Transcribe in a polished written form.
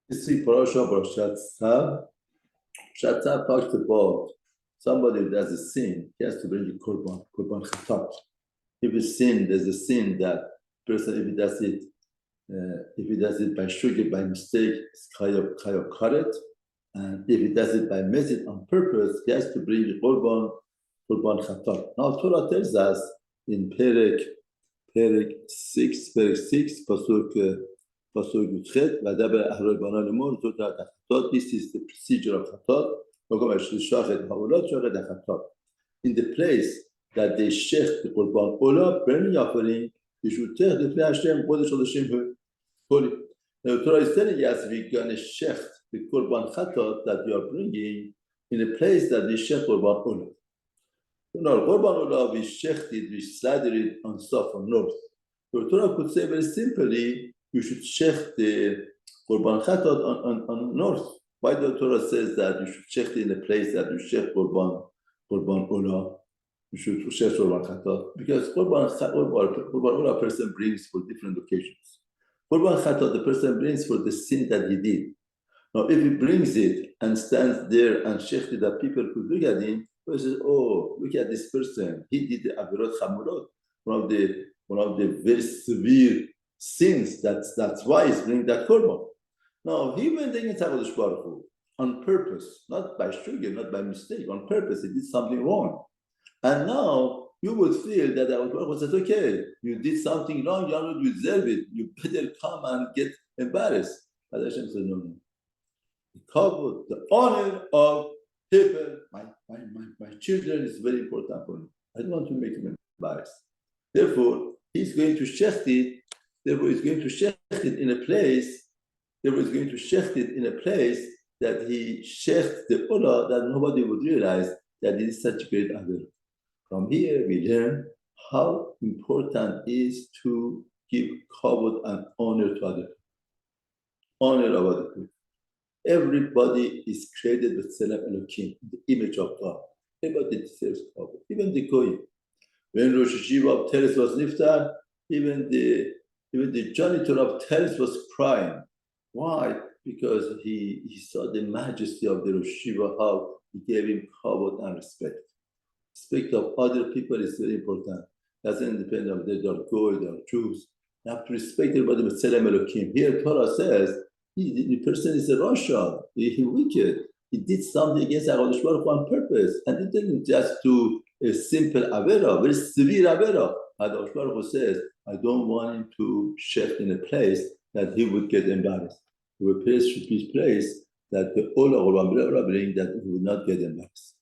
This week, Parashat Tzav. Tzav talks about somebody who does a sin, he has to bring a korban chatat. If a sin, there's a sin that person, if he does it by sugar, by mistake, it's chayav karet. And if he does it by method on purpose, he has to bring a korban chatat. Now, Torah tells us in Perek 6, Pasuk Yudchet, Vadaber Ahroi Banan Lemor, Zotat HaChatot. This is the procedure of Chatot. In the place that they shech the Korban Olah, burning offering, you should tell the Pnei Hashem, Kodesh Kodeshim Holy. Now, Torah is telling us we're going to shech the Korban Chatot that you are bringing in a place that we shech Korban Olah. Now, Korban Olah, we shech it, we slather it on south or north. So Torah could say very simply, you should shech the Korban Chatot on north. Why the Torah says that you should shech it in a place that you shech Korban Olah? You should shech Korban Chatot. Because Korban Olah a person brings for different occasions. Korban Chatot the person brings for the sin that he did. Now if he brings it and stands there and shech it, that people could look at him, he says, oh, look at this person. He did the Avirot Chamurot, one of the very severe sins. That's why he's bringing that korban. Now he went against HaKadosh Baruch Hu on purpose, not by sugar, not by mistake. On purpose, he did something wrong. And now you would feel that HaKadosh Baruch Hu says, okay, you did something wrong, you don't deserve it. You better come and get embarrassed. But Hashem says, no. The honor of people, my children is very important for me. I don't want to make them embarrassed. Therefore, he's going to shecht it. Therefore, he's going to shecht it in a place. Therefore, he's going to shecht it in a place that he shecht the olah that nobody would realize that it is such a great honor. From here, we learn how important it is to give kavod and honor to other people. Honor of other people. Everybody is created with Tzelem Elokim, the image of God. Everybody deserves kavod, even the goyim. When Rosh Hashiva of Teres was niftar, even the janitor of Teres was crying. Why? Because he saw the majesty of the Rosh Hashiva, how he gave him kavod and respect. Respect of other people is very important. Doesn't depend on whether they are goy, they are Jews. You have to respect everybody with Tzelem Elokim. Here Torah says, the person is a Rasha, he wicked. He did something against HaKadosh Baruch Hu on purpose. And he didn't just do a simple avera, very severe avera. HaKadosh Baruch Hu says, I don't want him to shech in a place that he would get embarrassed. The place should be a place that the Olah bring that he would not get embarrassed.